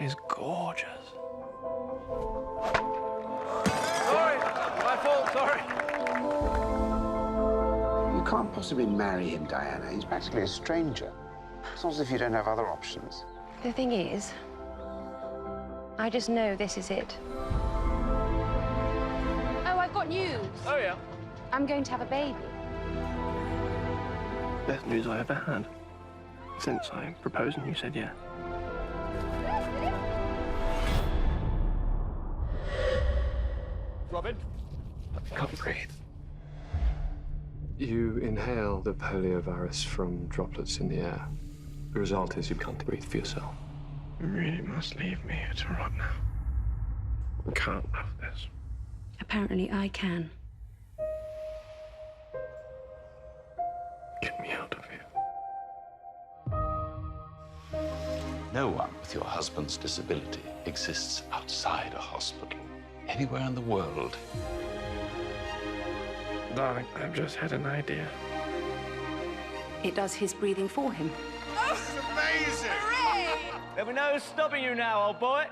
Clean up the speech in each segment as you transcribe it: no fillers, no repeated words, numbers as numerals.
She's gorgeous. Sorry, my fault, sorry. You can't possibly marry him, Diana. He's practically a stranger. It's not as if you don't have other options. The thing is, I just know this is it. Oh, I've got news. Oh, yeah? I'm going to have a baby. Best news I ever had. Since I proposed and you said yes. Robin? I can't breathe. You inhale the polio virus from droplets in the air. The result is you can't breathe for yourself. You really must leave me here to rot now. I can't have this. Apparently I can. Get me out of here. No one with your husband's disability exists outside a hospital. Anywhere in the world. Darling, I've just had an idea. It does his breathing for him. This is amazing! Hooray! There'll be no stopping you now, old boy.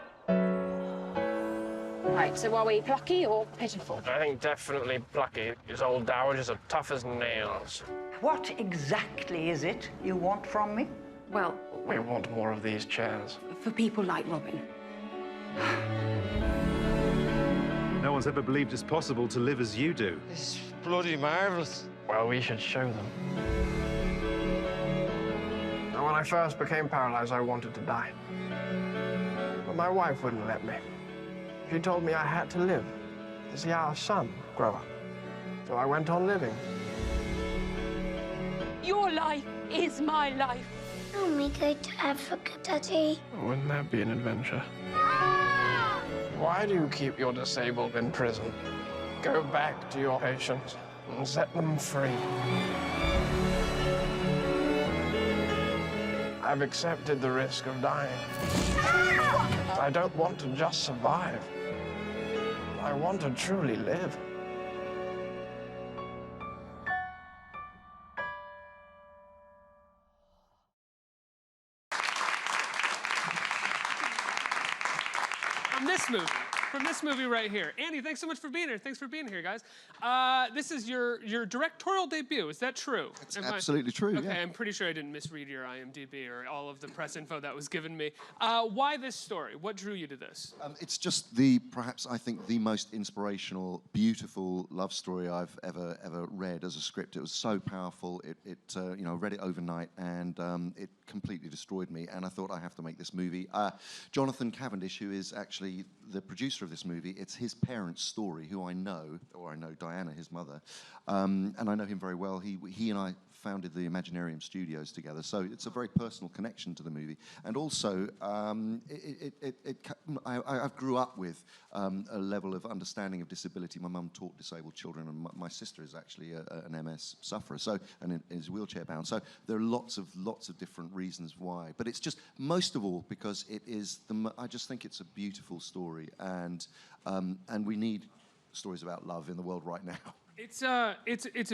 Right, so are we plucky or pitiful? I think definitely plucky. His old dowagers are tough as nails. What exactly is it you want from me? Well, We want more of these chairs. for people like Robin. No one's ever believed it's possible to live as you do. It's bloody marvellous. Well, we should show them. Now, when I first became paralyzed, I wanted to die. But my wife wouldn't let me. She told me I had to live to see our son grow up. So I went on living. Your life is my life. Can we go to Africa, Daddy? Wouldn't that be an adventure? Why do you keep your disabled in prison? Go back to your patients and set them free. I've accepted the risk of dying. I don't want to just survive. I want to truly live. From this movie right here. Andy, thanks so much for being here. Thanks for being here, guys. This is your directorial debut. Is that true? It's absolutely true, Okay, yeah. I'm pretty sure I didn't misread your IMDb or all of the press info that was given me. Why this story? What drew you to this? It's just perhaps I think the most inspirational, beautiful love story I've ever read as a script. It was so powerful. You know, I read it overnight and it completely destroyed me. And I thought I have to make this movie. Jonathan Cavendish, who is actually the producer of this movie, it's his parents' story, who I know, or I know Diana, his mother, and I know him very well. He and I founded the Imaginarium Studios together, so it's a very personal connection to the movie. And also, I grew up with a level of understanding of disability. My mum taught disabled children, and my sister is actually an MS sufferer, and is wheelchair bound. So there are lots of different reasons why. But it's just most of all because it is I just think it's a beautiful story, and we need stories about love in the world right now. It's a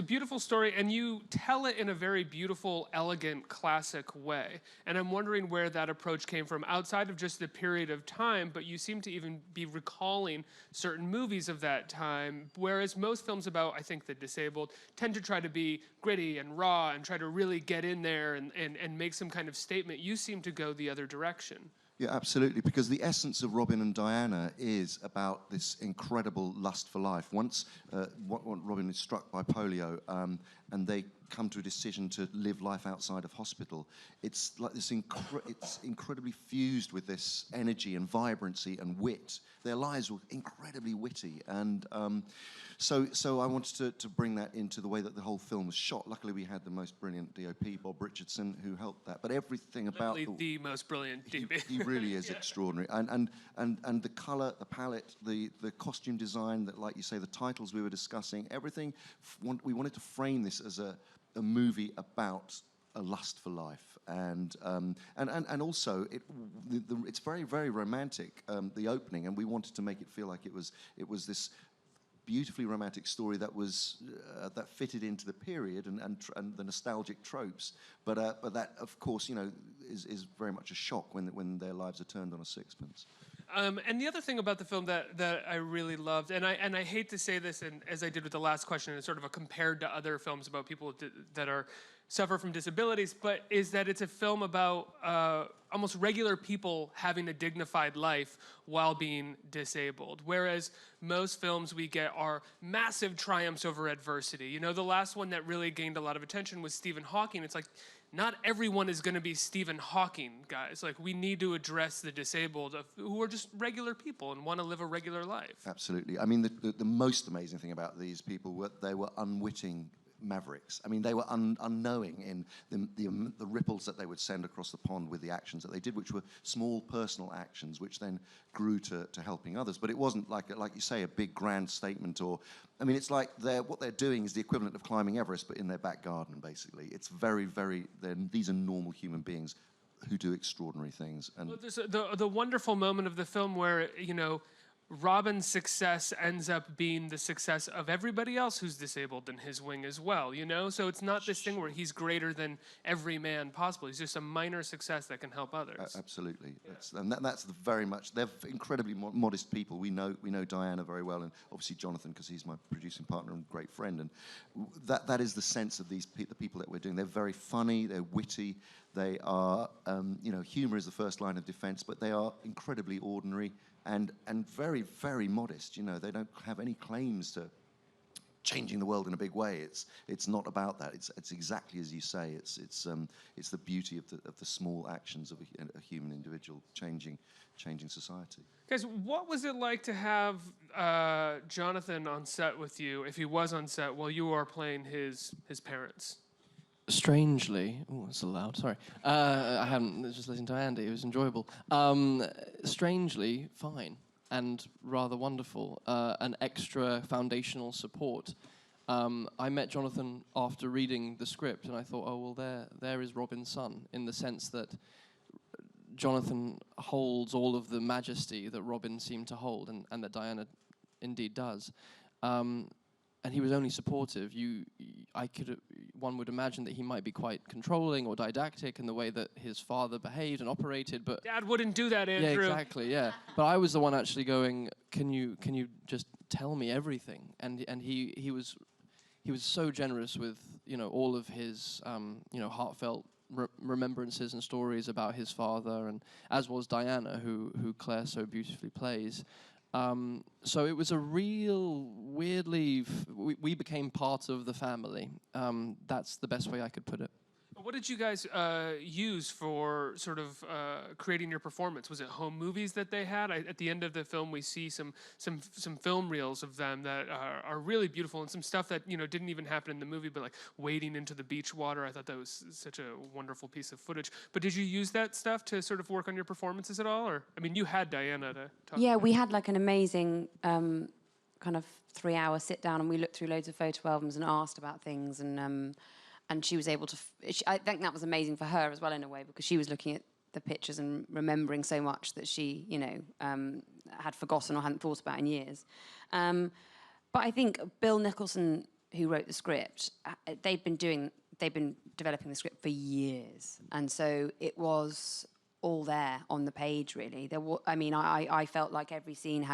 beautiful story, and you tell it in a very beautiful, elegant, classic way. And I'm wondering where that approach came from, outside of just the period of time, but you seem to even be recalling certain movies of that time, whereas most films about, I think, the disabled tend to try to be gritty and raw and try to really get in there and make some kind of statement. You seem to go the other direction. Yeah, absolutely, because the essence of Robin and Diana is about this incredible lust for life. Once Robin is struck by polio and they come to a decision to live life outside of hospital, it's like this it's incredibly fused with this energy and vibrancy and wit. Their lives were incredibly witty, and so I wanted to bring that into the way that the whole film was shot. Luckily, we had the most brilliant DOP, Bob Richardson, who helped that. But everything about the most brilliant DP. He really is extraordinary, and the color, the palette, the costume design, that, like you say, the titles we were discussing, everything. We wanted to frame this as a movie about a lust for life, and also it's very, very romantic, the opening, and we wanted to make it feel like it was this beautifully romantic story that was that fitted into the period and the nostalgic tropes, but that, of course, you know, is very much a shock when their lives are turned on a sixpence. And the other thing about the film that I really loved, and I hate to say this, and as I did with the last question, it's sort of a compared to other films about people that suffer from disabilities, but is that it's a film about almost regular people having a dignified life while being disabled. Whereas most films we get are massive triumphs over adversity. You know, the last one that really gained a lot of attention was Stephen Hawking. It's like, not everyone is going to be Stephen Hawking, guys. Like, we need to address the disabled who are just regular people and want to live a regular life. Absolutely. I mean, the most amazing thing about these people they were unwitting mavericks. I mean, they were unknowing in the ripples that they would send across the pond with the actions that they did, which were small personal actions, which then grew to helping others. But it wasn't like you say, a big grand statement, or, I mean, it's like what they're doing is the equivalent of climbing Everest, but in their back garden, basically. It's very, very, these are normal human beings who do extraordinary things. And well, there's the wonderful moment of the film where, you know, Robin's success ends up being the success of everybody else who's disabled in his wing as well, you know? So it's not this thing where he's greater than every man possible. He's just a minor success that can help others. Absolutely. Yeah. That's very much, they're incredibly modest people. We know Diana very well, and obviously Jonathan, because he's my producing partner and great friend. And that is the sense of the people that we're doing. They're very funny, they're witty, they are, you know, humor is the first line of defense, but they are incredibly ordinary and very, very modest. You know, they don't have any claims to changing the world in a big way. It's not about that. It's exactly as you say. It's the beauty of the small actions of a human individual changing society. Guys, what was it like to have Jonathan on set with you, if he was on set, while you are playing his parents? Strangely, oh, that's so loud, sorry. I haven't just listened to Andy, it was enjoyable. Strangely, fine and rather wonderful. An extra foundational support. I met Jonathan after reading the script, and I thought, oh, well, there is Robin's son, in the sense that Jonathan holds all of the majesty that Robin seemed to hold, and that Diana indeed does. And he was only supportive. One would imagine that he might be quite controlling or didactic in the way that his father behaved and operated, but Dad wouldn't do that, Andrew. Yeah, exactly. Yeah, but I was the one actually going, "Can you just tell me everything?" And he was so generous with, you know, all of his you know, heartfelt remembrances and stories about his father, and as was Diana, who Claire so beautifully plays. So it was a real, weirdly, we became part of the family. That's the best way I could put it. What did you guys use for sort of creating your performance? Was it home movies that they had? At the end of the film, we see some film reels of them that are really beautiful, and some stuff that, you know, didn't even happen in the movie, but like wading into the beach water. I thought that was such a wonderful piece of footage. But did you use that stuff to sort of work on your performances at all? Or, I mean, you had Diana to talk Yeah, about. we had like an amazing kind of 3-hour sit down, and we looked through loads of photo albums and asked about things, and she was able to, I think that was amazing for her as well in a way, because she was looking at the pictures and remembering so much that she, you know, had forgotten or hadn't thought about in years. But I think Bill Nicholson, who wrote the script, they've been developing the script for years. And so it was all there on the page, really. I felt like every scene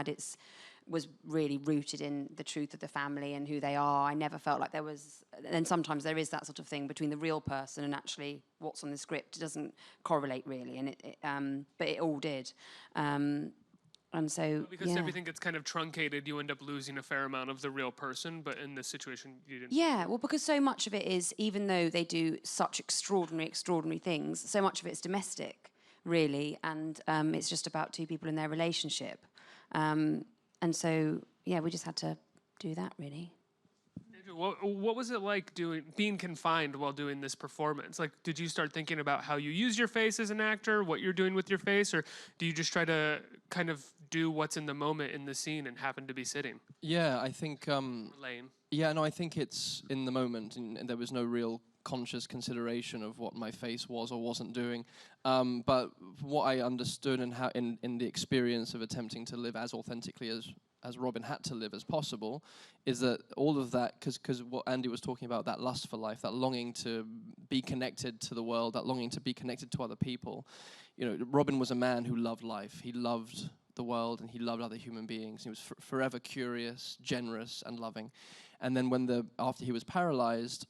was really rooted in the truth of the family and who they are. I never felt like there was, and sometimes there is that sort of thing between the real person and actually what's on the script. It doesn't correlate really, and but it all did. And so, because everything gets kind of truncated, you end up losing a fair amount of the real person, but in this situation, you didn't. Yeah, well, because so much of it is, even though they do such extraordinary things, so much of it's domestic, really, and it's just about two people in their relationship. And so, yeah, we just had to do that, really. Andrew, what was it like being confined while doing this performance? Like, did you start thinking about how you use your face as an actor, what you're doing with your face, or do you just try to kind of do what's in the moment in the scene and happen to be sitting? Yeah, I think... Lane. Yeah, no, I think it's in the moment, and there was no real conscious consideration of what my face was or wasn't doing. But what I understood and how in the experience of attempting to live as authentically as Robin had to live as possible, is that all of that, because what Andy was talking about, that lust for life, that longing to be connected to the world, that longing to be connected to other people. You know, Robin was a man who loved life. He loved the world and he loved other human beings. He was forever curious, generous, and loving. And then after he was paralyzed,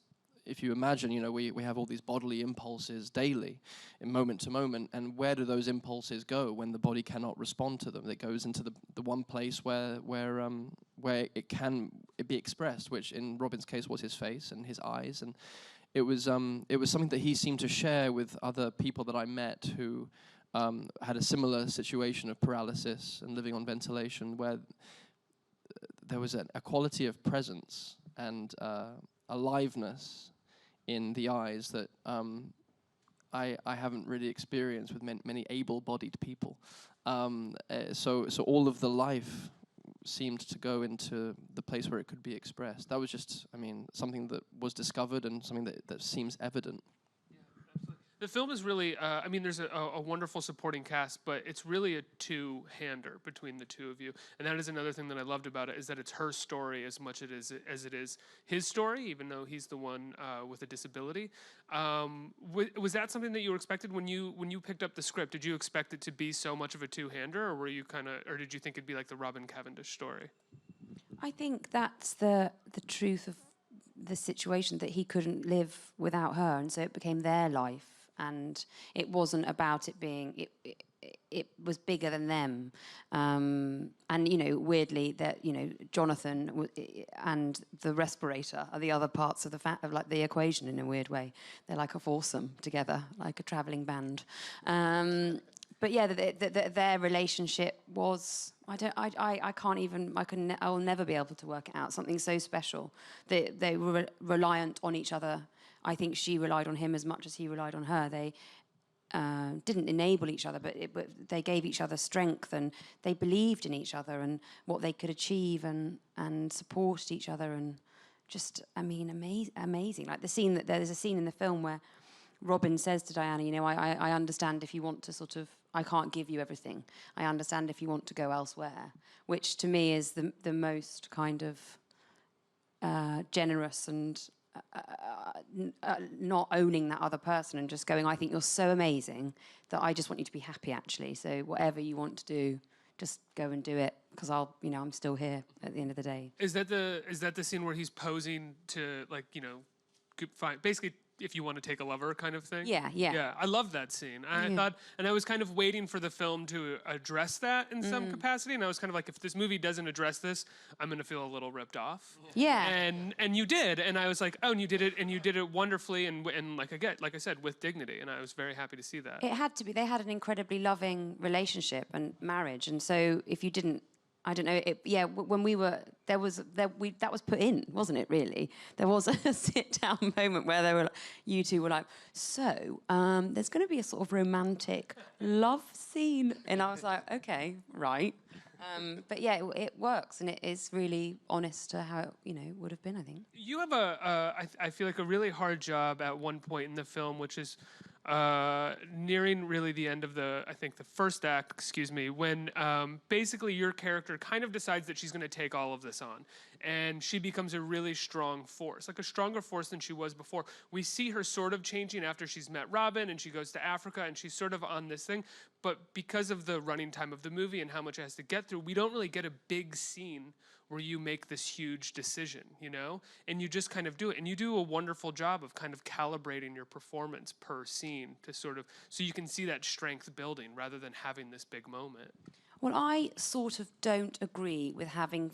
if you imagine, you know, we have all these bodily impulses daily, in moment to moment, and where do those impulses go when the body cannot respond to them? It goes into the one place where it can be expressed, which in Robin's case was his face and his eyes, and it was something that he seemed to share with other people that I met who had a similar situation of paralysis and living on ventilation, where there was a quality of presence and aliveness in the eyes that I haven't really experienced with many able-bodied people. So all of the life seemed to go into the place where it could be expressed. That was just, I mean, something that was discovered and something that seems evident. The film is really, I mean, there's a wonderful supporting cast, but it's really a two-hander between the two of you. And that is another thing that I loved about it, is that it's her story as much as it is his story, even though he's the one with a disability. Was that something that you were expected when you picked up the script? Did you expect it to be so much of a two-hander, or or did you think it'd be like the Robin Cavendish story? I think that's the truth of the situation, that he couldn't live without her, and so it became their life. And it wasn't about it being, it was bigger than them. And, you know, weirdly, that, you know, Jonathan and the respirator are the other parts of the equation in a weird way. They're like a foursome together, like a traveling band. But yeah, their relationship was, I will never be able to work it out. Something so special. They were reliant on each other. I think she relied on him as much as he relied on her. They didn't enable each other, but they gave each other strength, and they believed in each other and what they could achieve, and supported each other, and just, I mean, amazing. Like there's a scene in the film where Robin says to Diana, you know, I understand if you want to sort of, I can't give you everything. I understand if you want to go elsewhere, which to me is the most kind of generous and not owning that other person and just going, I think you're so amazing that I just want you to be happy, actually. So whatever you want to do, just go and do it, because I'm still here at the end of the day. Is that the scene where he's posing to, like, you know, find, basically, if you want to take a lover kind of thing? Yeah. Yeah, I love that scene. I thought, and I was kind of waiting for the film to address that in some capacity, and I was kind of like, if this movie doesn't address this, I'm going to feel a little ripped off. Yeah. And you did, and I was like, oh, and you did it wonderfully, and like I said, with dignity, and I was very happy to see that. It had to be. They had an incredibly loving relationship and marriage, and so if you didn't, I don't know. When we were that was put in, wasn't it? Really, there was a sit-down moment where you two were like, so there's going to be a sort of romantic love scene, and I was like, okay, right. But yeah, it works, and it is really honest to how it would have been. I think you have I feel like a really hard job at one point in the film, which is nearing really the end of the first act, when basically your character kind of decides that she's going to take all of this on, and she becomes a really strong force, like a stronger force than she was before. We see her sort of changing after she's met Robin, and she goes to Africa, and she's sort of on this thing, but because of the running time of the movie and how much it has to get through, we don't really get a big scene where you make this huge decision, and you just kind of do it. And you do a wonderful job of kind of calibrating your performance per scene to sort of, so you can see that strength building rather than having this big moment. Well, I sort of don't agree with having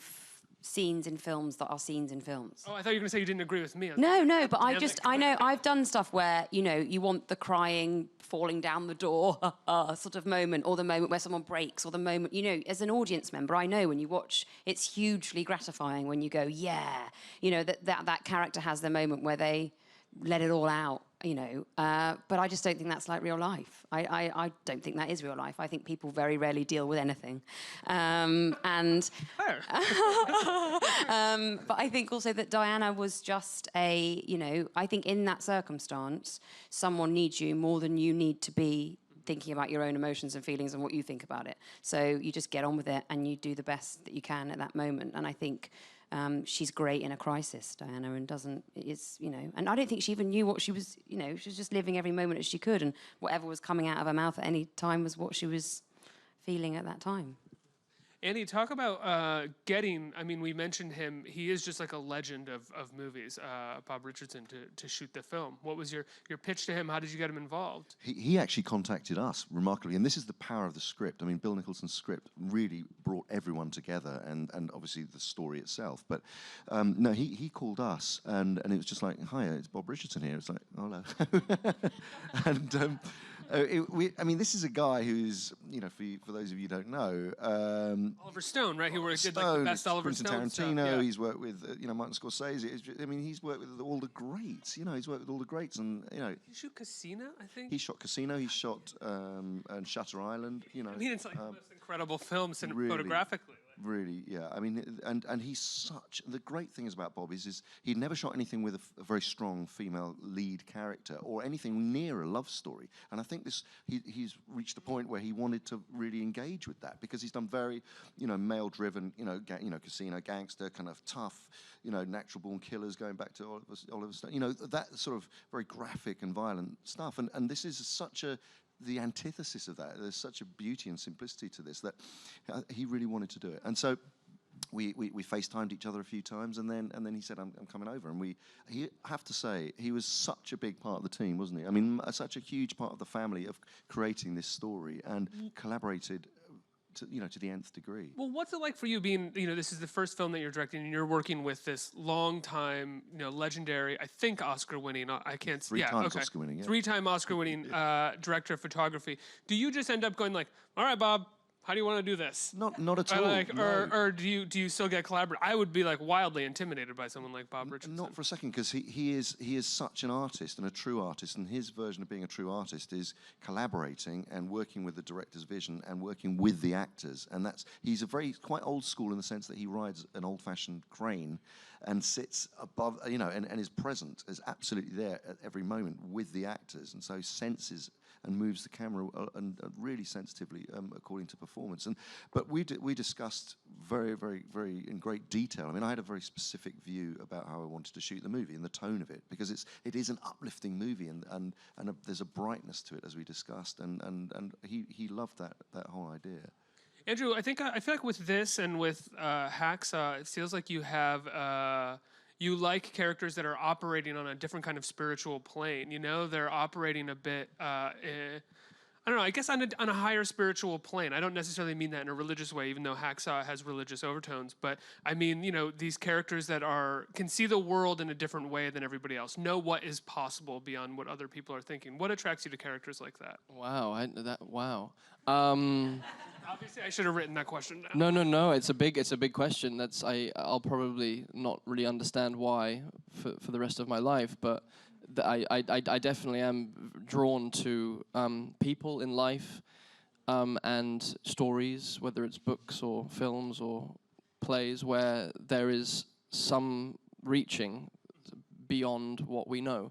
scenes in films that are scenes in films. Oh, I thought you were going to say you didn't agree with me. No, but I know I've done stuff where, you want the crying, falling down the door sort of moment, or the moment where someone breaks, or the moment, as an audience member, I know when you watch, it's hugely gratifying when you go, yeah, that character has their moment where they let it all out, but I just don't think that's like real life. I don't think that is real life. I think people very rarely deal with anything. But I think also that Diana was just I think in that circumstance, someone needs you more than you need to be thinking about your own emotions and feelings and what you think about it. So you just get on with it and you do the best that you can at that moment. And I think she's great in a crisis, Diana, and and I don't think she even knew what she was, she was just living every moment as she could, and whatever was coming out of her mouth at any time was what she was feeling at that time. Andy, talk about we mentioned him. He is just like a legend of movies, Bob Richardson, to shoot the film. What was your pitch to him? How did you get him involved? He actually contacted us, remarkably, and this is the power of the script. I mean, Bill Nicholson's script really brought everyone together, and obviously the story itself. But no, he called us, and it was just like, hi, it's Bob Richardson here. It's like, hello. And this is a guy who's, for those of you who don't know, Oliver Stone, right? He did like the best Oliver Stone stuff. Tarantino. Yeah. He's worked with, Martin Scorsese. He's worked with all the greats. He's worked with all the greats, and Did he shoot Casino? I think he shot Casino. He shot and Shutter Island. it's like the most incredible film really, photographically. Really, yeah. And he's such. The great thing is about Bob is he'd never shot anything with a very strong female lead character or anything near a love story. And I think he's reached a point where he wanted to really engage with that, because he's done very, male-driven, Casino, gangster, kind of tough, natural-born killers, going back to Oliver Stone. That sort of very graphic and violent stuff. And this is the antithesis of that. There's such a beauty and simplicity to this that he really wanted to do it. And so we FaceTimed each other a few times, and then he said, I'm coming over. And I have to say, he was such a big part of the team, wasn't he? I mean, such a huge part of the family of creating this story, and collaborated to the nth degree. Well, what's it like for you being, this is the first film that you're directing, and you're working with this long-time, legendary, I think Oscar-winning, I can't... Three times Oscar-winning, yeah. Three-time Oscar-winning director of photography. Do you just end up going like, all right, Bob, how do you want to do this? Not at all. No. Or do you still get collaborative? I would be like wildly intimidated by someone like Bob Richardson. Not for a second, because he is such an artist and a true artist, and his version of being a true artist is collaborating and working with the director's vision and working with the actors. And he's quite old school in the sense that he rides an old-fashioned crane and sits above, and is present, is absolutely there at every moment with the actors, and so senses and moves the camera and really sensitively according to performance. But we discussed very, very, very in great detail. I mean, I had a very specific view about how I wanted to shoot the movie and the tone of it, because it is an uplifting movie, and there's a brightness to it, as we discussed, and he loved that whole idea. Andrew, I feel like with this and with Hacksaw, it feels like you have you like characters that are operating on a different kind of spiritual plane. They're operating a bit, I don't know, I guess on a higher spiritual plane. I don't necessarily mean that in a religious way, even though Hacksaw has religious overtones. But I mean, these characters that can see the world in a different way than everybody else, know what is possible beyond what other people are thinking. What attracts you to characters like that? Wow, wow. Obviously, I should have written that question down. No. It's a big question. I'll probably not really understand why for the rest of my life, but I definitely am drawn to people in life and stories, whether it's books or films or plays, where there is some reaching beyond what we know,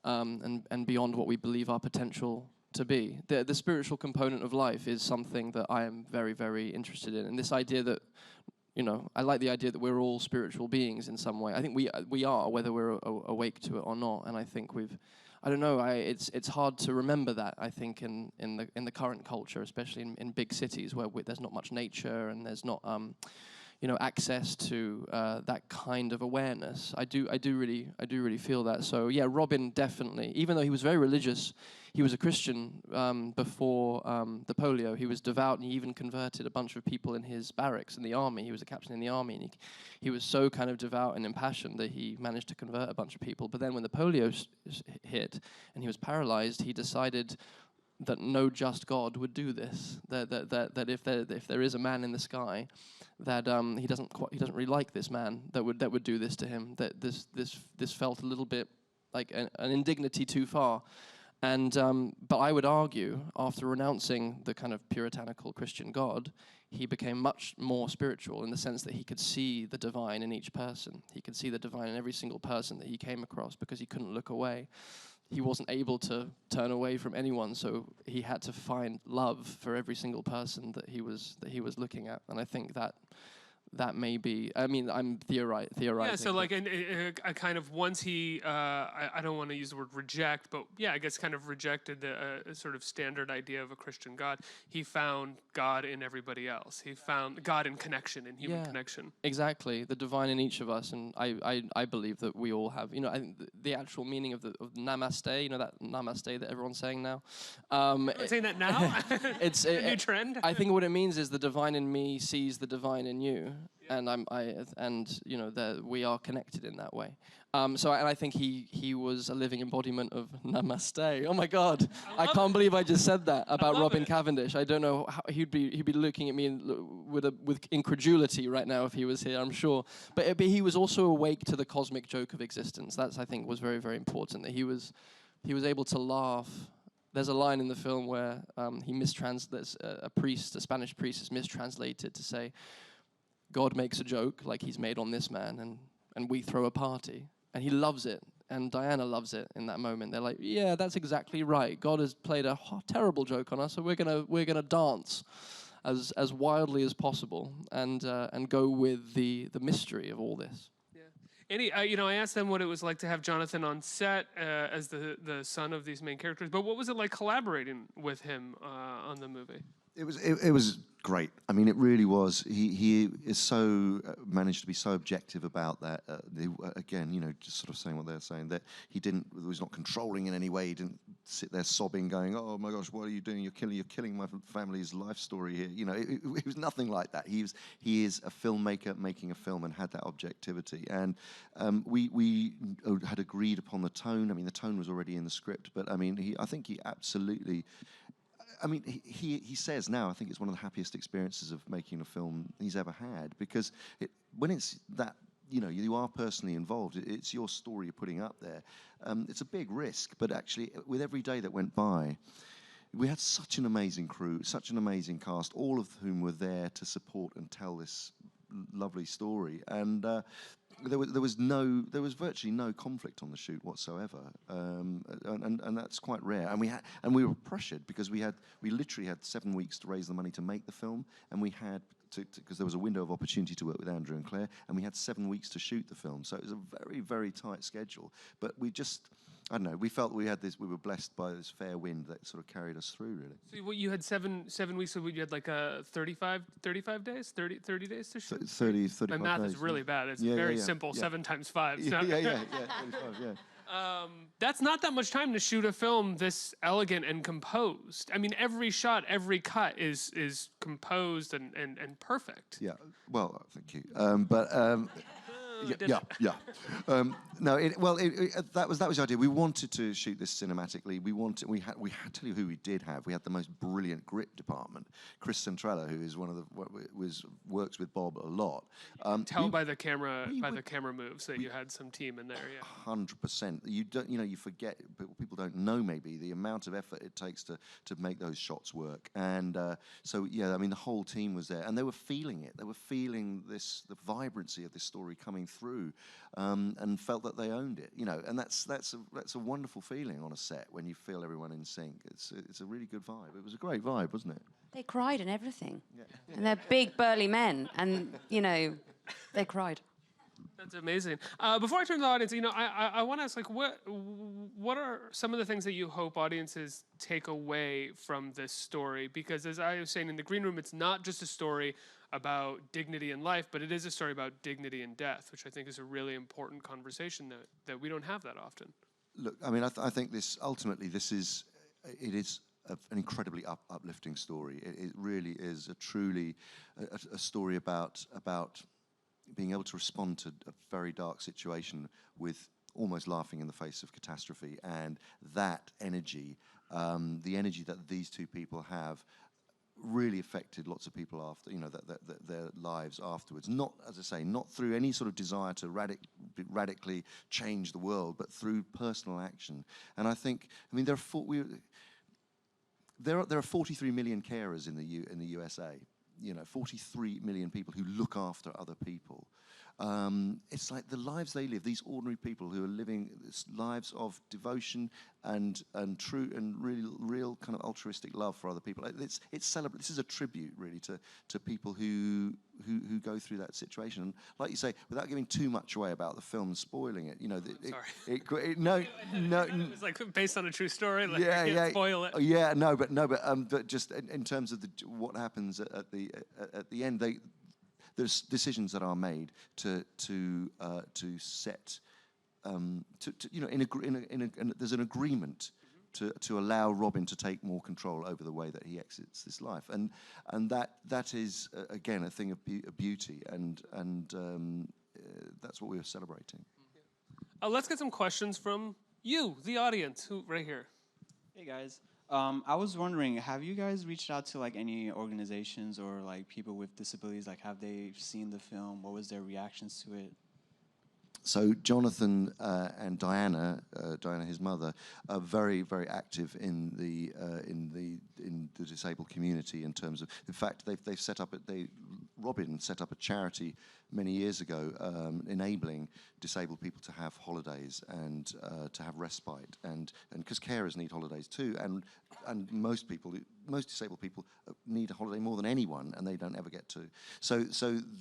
and beyond what we believe our potential to be. The spiritual component of life is something that I am very, very interested in. And this idea that, I like the idea that we're all spiritual beings in some way. I think we are, whether we're awake to it or not. And I think it's hard to remember that, I think, in the current culture, especially in big cities where there's not much nature and there's not access to that kind of awareness. I do really feel that. So yeah, Robin definitely, even though he was very religious, he was a Christian before the polio. He was devout, and he even converted a bunch of people in his barracks in the army. He was a captain in the army, and he was so kind of devout and impassioned that he managed to convert a bunch of people. But then when the polio hit and he was paralyzed, he decided that no just God would do this. That if there is a man in the sky, that he doesn't really like this man that would do this to him. That this felt a little bit like an indignity too far. And but I would argue, after renouncing the kind of puritanical Christian God, he became much more spiritual in the sense that he could see the divine in each person. He could see the divine in every single person that he came across because he couldn't look away. he wasn't able to turn away from anyone, so he had to find love for every single person that he was looking at. And I think that may be, I mean, I'm theorizing. Yeah, so like a kind of once he, I don't want to use the word reject, but yeah, I guess kind of rejected the sort of standard idea of a Christian God. He found God in everybody else. He found God in connection, in human connection. Exactly, the divine in each of us, and I believe that we all have. You know, I think the actual meaning of namaste. You know, that namaste that everyone's saying now. Everyone's saying that now. It's a new trend. I think what it means is the divine in me sees the divine in you. And you know that we are connected in that way. So I think he was a living embodiment of namaste. Oh my God, I can't believe I just said that about Robin Cavendish. I don't know how he'd be looking at me with incredulity right now if he was here, I'm sure. But he was also awake to the cosmic joke of existence. That's, I think, was very, very important. That he was able to laugh. There's a line in the film where he mistranslates a Spanish priest is mistranslated to say, God makes a joke like he's made on this man, and we throw a party. And he loves it, and Diana loves it in that moment. They're like, yeah, that's exactly right. God has played a terrible joke on us, so we're gonna dance as wildly as possible and go with the mystery of all this. You know, I asked them what it was like to have Jonathan on set as the son of these main characters, but what was it like collaborating with him on the movie? It was great. I mean, it really was. He is so managed to be so objective about that. Again, you know, just sort of saying what they're saying, that he was not controlling in any way. He didn't sit there sobbing, going, "Oh my gosh, what are you doing? You're killing my family's life story here." You know, it was nothing like that. He is a filmmaker making a film and had that objectivity. And we had agreed upon the tone. I mean, the tone was already in the script, but I mean, I think he absolutely. I mean, he says now, I think it's one of the happiest experiences of making a film he's ever had, because when it's that, you know, you are personally involved, it's your story you're putting up there. It's a big risk, but actually, with every day that went by, we had such an amazing crew, such an amazing cast, all of whom were there to support and tell this lovely story. And there was virtually no conflict on the shoot whatsoever, and that's quite rare. And we were pressured because we literally had 7 weeks to raise the money to make the film, and we had because there was a window of opportunity to work with Andrew and Claire, and we had 7 weeks to shoot the film. So it was a very, very tight schedule. But we just, I don't know, we felt we were blessed by this fair wind that sort of carried us through, really. So you had seven weeks, so you had like 35 days, 30 days to shoot? 35 My math days, is really bad. It's very simple, 7 times 5. Yeah, 35, yeah. That's not that much time to shoot a film this elegant and composed. I mean, every shot, every cut is composed and perfect. Yeah, well, thank you. Yeah. That was the idea. We wanted to shoot this cinematically. We had tell you who we did have. We had the most brilliant grip department. Chris Centrella, who is works with Bob a lot. Tell by the camera moves that you had some team in there. Yeah, 100%. You forget. People don't know maybe the amount of effort it takes to make those shots work. And so yeah, I mean the whole team was there, and they were feeling it. They were feeling the vibrancy of this story coming through, and felt that they owned it, you know, and that's a wonderful feeling on a set when you feel everyone in sync. It's a really good vibe. It was a great vibe, wasn't it? They cried and everything, and they're big burly men, and you know, they cried. That's amazing. Before I turn to the audience, you know, I want to ask, like, what are some of the things that you hope audiences take away from this story? Because as I was saying in the green room, it's not just a story about dignity in life, but it is a story about dignity in death, which I think is a really important conversation that we don't have that often. Look, I mean, I think this is an incredibly uplifting story. It really is a story about being able to respond to a very dark situation with almost laughing in the face of catastrophe, and that energy, the energy that these two people have, really affected lots of people after, you know, their lives afterwards. Not, as I say, not through any sort of desire to radically change the world, but through personal action. And I think, I mean, there are 43 million carers in the USA. You know, 43 million people who look after other people. It's like the lives they live, these ordinary people who are living lives of devotion true and real kind of altruistic love for other people. This is a tribute really to people who go through that situation. And like you say, without giving too much away about the film, spoiling it, you know. No. It was like based on a true story. Like, Yeah, you can't spoil it. Yeah, but just in terms of what happens at the end, there's decisions that are made to set. There's an agreement to allow Robin to take more control over the way that he exits this life, and that is again a thing of beauty, and that's what we were celebrating. Let's get some questions from you, the audience, who right here. Hey guys, I was wondering, have you guys reached out to like any organizations or like people with disabilities? Like, have they seen the film? What was their reactions to it? So Jonathan and Diana, his mother, are very, very active in the disabled community in terms of. In fact, they've set up Robin set up a charity many years ago, enabling disabled people to have holidays and to have respite, and because carers need holidays too, and most disabled people need a holiday more than anyone, and they don't ever get to. So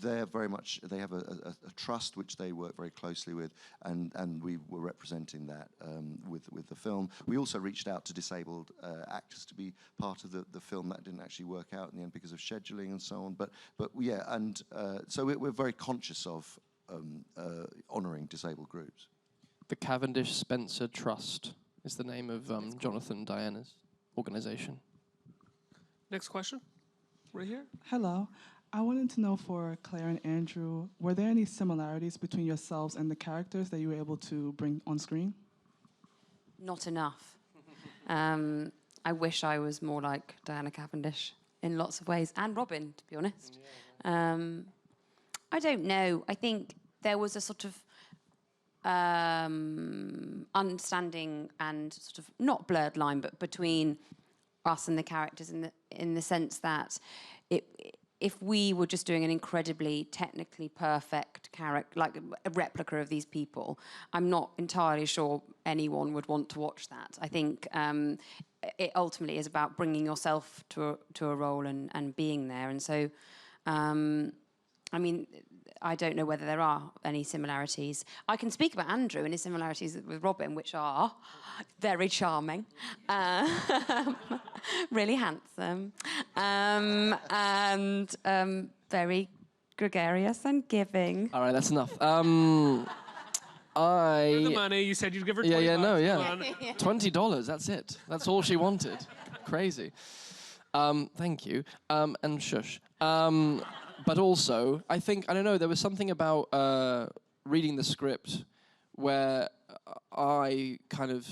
they're very much, they have a trust which they work very closely with, and we were representing that with the film. We also reached out to disabled actors to be part of the film. That didn't actually work out in the end because of scheduling and so on. But yeah, and so we're very conscious of honouring disabled groups. The Cavendish Spencer Trust is the name of Jonathan and Diana's organisation. Next question, right here. Hello. I wanted to know for Claire and Andrew, were there any similarities between yourselves and the characters that you were able to bring on screen? Not enough. I wish I was more like Diana Cavendish in lots of ways, and Robin, to be honest. I don't know. I think there was a sort of understanding and sort of not blurred line, but between us and the characters in the sense that if we were just doing an incredibly technically perfect character, like a replica of these people, I'm not entirely sure anyone would want to watch that. I think it ultimately is about bringing yourself to a role and being there. And so, I mean, I don't know whether there are any similarities. I can speak about Andrew and his similarities with Robin, which are very charming, really handsome, and very gregarious and giving. All right, that's enough. The money, you said you'd give her $20. $20, that's it. That's all she wanted. Crazy. Thank you. And shush. But also, I don't know, there was something about reading the script where I kind of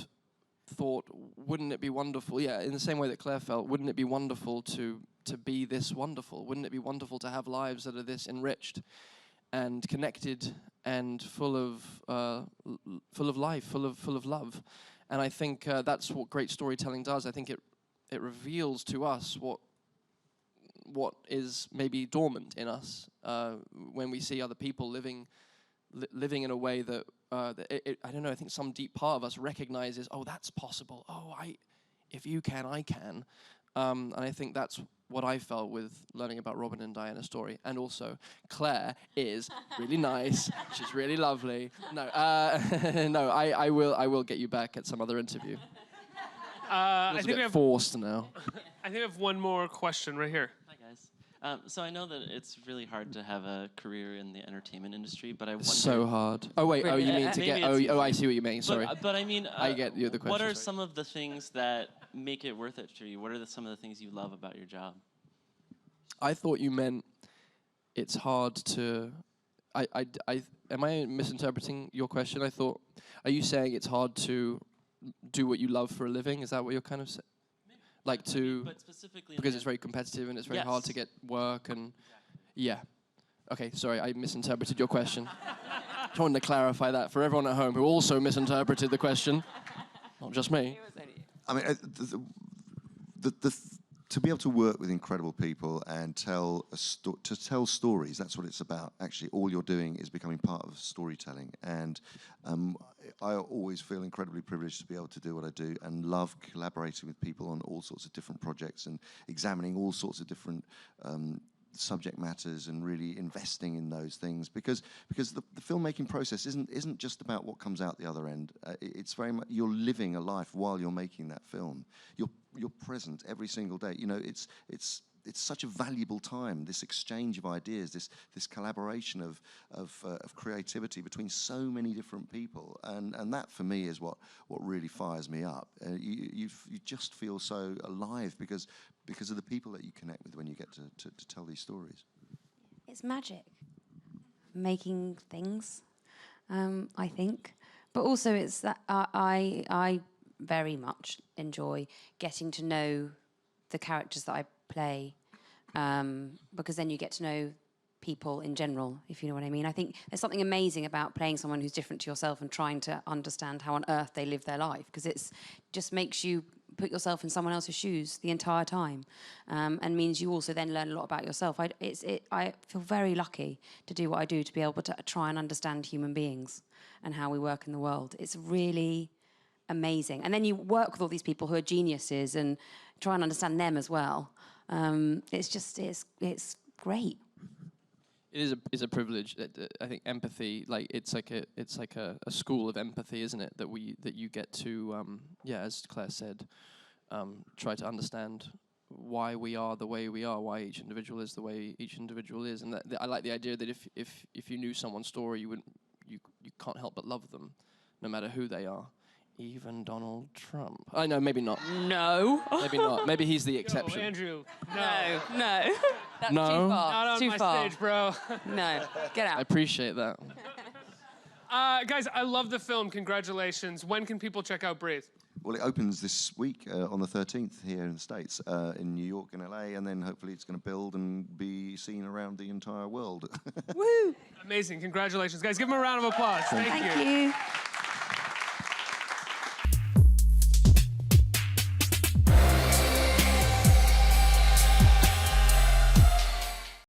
thought, wouldn't it be wonderful, in the same way that Claire felt, wouldn't it be wonderful to be this wonderful? Wouldn't it be wonderful to have lives that are this enriched and connected and full of life, full of love? And I think that's what great storytelling does. I think it reveals to us what is maybe dormant in us when we see other people living in a way that I don't know. I think some deep part of us recognizes, oh, that's possible. Oh, if you can, I can. And I think that's what I felt with learning about Robin and Diana's story. And also, Claire is really nice. She's really lovely. No, no. I will get you back at some other interview. I think we have forced now. I think we have one more question right here. So I know that it's really hard to have a career in the entertainment industry, but I wonder... So hard. Oh, wait, you mean to get... Oh, I see what you mean, sorry. But I mean... I get you the question. What are some of the things that make it worth it for you? What are some of the things you love about your job? I thought you meant it's hard to... Am I misinterpreting your question? I thought... Are you saying it's hard to do what you love for a living? Is that what you're kind of saying? Like but specifically because it's very competitive and it's very hard to get work and Okay, sorry, I misinterpreted your question. I wanted to clarify that for everyone at home who also misinterpreted the question, not just me. I mean, to be able to work with incredible people and tell stories, that's what it's about. Actually, all you're doing is becoming part of storytelling. And I always feel incredibly privileged to be able to do what I do and love collaborating with people on all sorts of different projects and examining all sorts of different subject matters and really investing in those things because the filmmaking process isn't just about what comes out the other end. It's very much you're living a life while you're making that film. You're present every single day. You know, it's such a valuable time. This exchange of ideas, this collaboration of creativity between so many different people, and that for me is what really fires me up. You just feel so alive because of the people that you connect with when you get to tell these stories. It's magic, making things, I think. But also it's that I very much enjoy getting to know the characters that I play, because then you get to know people in general, if you know what I mean. I think there's something amazing about playing someone who's different to yourself and trying to understand how on earth they live their life, because it's just makes you put yourself in someone else's shoes the entire time, and means you also then learn a lot about yourself. I feel very lucky to do what I do, to be able to try and understand human beings and how we work in the world. It's really amazing. And then you work with all these people who are geniuses and try and understand them as well. It's great. It is a privilege. I think empathy, like it's like a school of empathy, isn't it? That you get to, as Claire said, try to understand why we are the way we are, why each individual is the way each individual is, and I like the idea that if you knew someone's story, you can't help but love them, no matter who they are. Even Donald Trump. I know, maybe not. No. Maybe not. Maybe he's the exception. No, Andrew. No. That's No? too far. Not on too my far. stage, bro. No. Get out. I appreciate that. Guys, I love the film. Congratulations. When can people check out Breathe? Well, it opens this week on the 13th here in the States, in New York and LA, and then hopefully it's going to build and be seen around the entire world. Woo! Amazing. Congratulations. Guys, give them a round of applause. Thank you. Thank you.